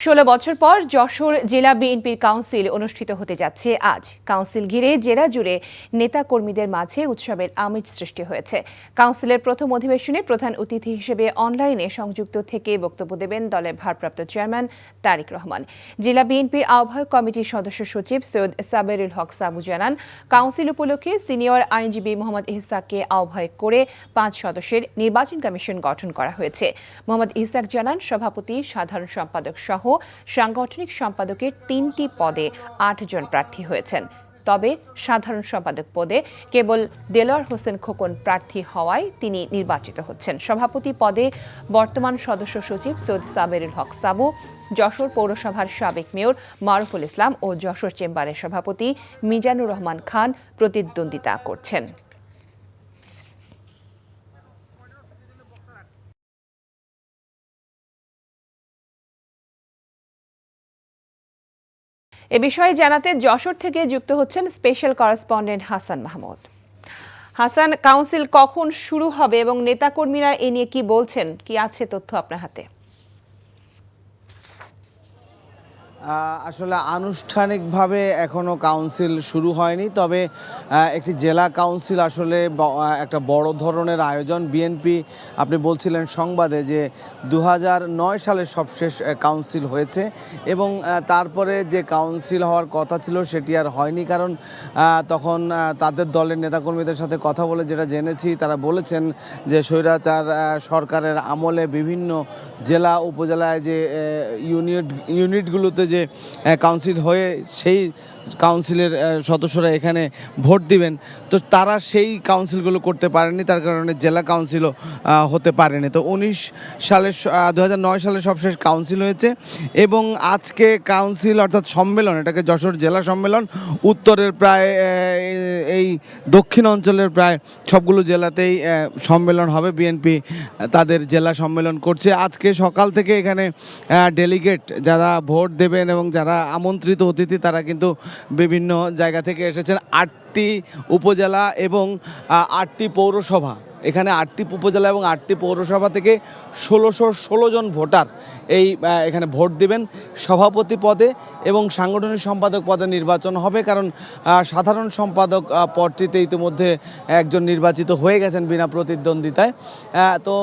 16 বছর পর যশোর জেলা বিএনপির কাউন্সিল অনুষ্ঠিত হতে যাচ্ছে আজ। কাউন্সিল ঘিরে জেলা জুড়ে নেতা কর্মীদের মাঝে উৎসবের আমেজ সৃষ্টি হয়েছে। কাউন্সিলের প্রথম অধিবেশনে প্রধান অতিথি হিসেবে অনলাইনে সংযুক্ত থেকে বক্তব্য দেবেন দলের ভারপ্রাপ্ত চেয়ারম্যান তারেক রহমান। জেলা বিএনপির আহ্বায়ক কমিটির সদস্য সচিব সৈয়দ সাবেরুল হক সাবু জানান, কাউন্সিল উপলক্ষে সিনিয়র আইনজীবী মোহাম্মদ ইসহাককে আহ্বায়ক করে 5 সদস্যের নির্বাচন কমিশন গঠন করা হয়েছে। মোহাম্মদ ইসহাক জানান, সভাপতি, সাধারণ সম্পাদক সহ সাংগঠনিক সম্পাদকের 3টি পদে 8 জন প্রার্থী হয়েছেন। তবে সাধারণ সম্পাদক পদে কেবল দেলোয়ার হোসেন খোকন প্রার্থী হওয়ায় তিনি নির্বাচিত হচ্ছেন। সভাপতি পদে বর্তমান সদস্য সচিব সৈয়দ সাবেরুল হক সাবু, যশোর পৌরসভার সাবেক মেয়র মারুফুল ইসলাম ও যশোর চেম্বারের সভাপতি মিজানুর রহমান খান প্রতিদ্বন্দ্বিতা করছেন। এ বিষয়ে জানাতে যশোর থেকে যুক্ত হচ্ছেন special correspondent Hasan Mahmud. Hasan, council কখন শুরু হবে এবং নেতাকর্মীরা এ নিয়ে কি বলছেন, কি আছে তথ্য আপনার হাতে? আসলে আনুষ্ঠানিকভাবে এখনও কাউন্সিল শুরু হয়নি, তবে একটি জেলা কাউন্সিল আসলে একটা বড় ধরনের আয়োজন। বিএনপি, আপনি বলছিলেন সংবাদে যে 2009 সালে সবশেষ কাউন্সিল হয়েছে এবং তারপরে যে কাউন্সিল হওয়ার কথা ছিল সেটি আর হয়নি, কারণ তখন তাদের দলের নেতাকর্মীদের সাথে কথা বলে যেটা জেনেছি, তারা বলেছেন যে স্বৈরাচার সরকারের আমলে বিভিন্ন জেলা উপজেলায় যে ইউনিটগুলোতে যে কাউন্সিল হয়ে সেই কাউন্সিলের সদস্যরা এখানে ভোট দিবেন, তো তারা সেই কাউন্সিলগুলো করতে পারেনি, তার কারণে জেলা কাউন্সিলও হতে পারেনি। তো 2009 সালে সবশেষ কাউন্সিল হয়েছে এবং আজকে কাউন্সিল অর্থাৎ সম্মেলন, এটাকে যশোর জেলা সম্মেলন, উত্তরের প্রায় এই দক্ষিণ অঞ্চলের প্রায় সবগুলো জেলাতেই সম্মেলন হবে। বিএনপি তাদের জেলা সম্মেলন করছে। আজকে সকাল থেকে এখানে ডেলিগেট যারা ভোট দেবেন এবং যারা আমন্ত্রিত অতিথি তারা কিন্তু বিভিন্ন জায়গা থেকে এসেছেন। 8টি উপজেলা এবং 8টি পৌরসভা, এখানে 8টি উপজেলা এবং 8টি পৌরসভা থেকে 1616 জন ভোটার এখানে ভোট দিবেন। সভাপতি পদে এবং সাংগঠনিক সম্পাদক পদে নির্বাচন হবে, কারণ সাধারণ সম্পাদক পদটিতে ইতিমধ্যে একজন নির্বাচিত হয়ে গেছেন বিনা প্রতিদ্বন্দ্বিতায়। তো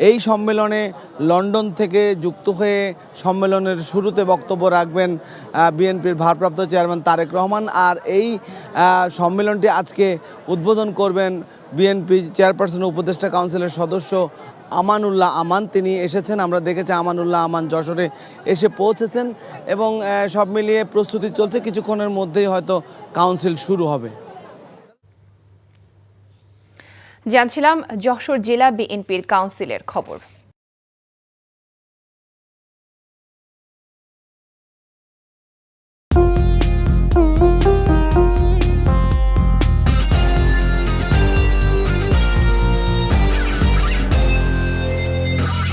এই সম্মেলনে লন্ডন থেকে যুক্ত হয়ে সম্মেলনের শুরুতে বক্তব্য রাখবেন বিএনপির ভারপ্রাপ্ত চেয়ারম্যান তারেক রহমান, আর এই সম্মেলনটি আজকে উদ্বোধন করবেন বিএনপি চেয়ারপারসন উপদেষ্টা কাউন্সিলের সদস্য আমানুল্লাহ আমান। তিনি এসেছেন, আমরা দেখেছি আমানুল্লাহ আমান যশোরে এসে পৌঁছেছেন এবং সব মিলিয়ে প্রস্তুতি চলছে। কিছুক্ষণের মধ্যেই হয়তো কাউন্সিল শুরু হবে। জানছিলাম যশোর জেলা বিএনপির কাউন্সিলের খবর।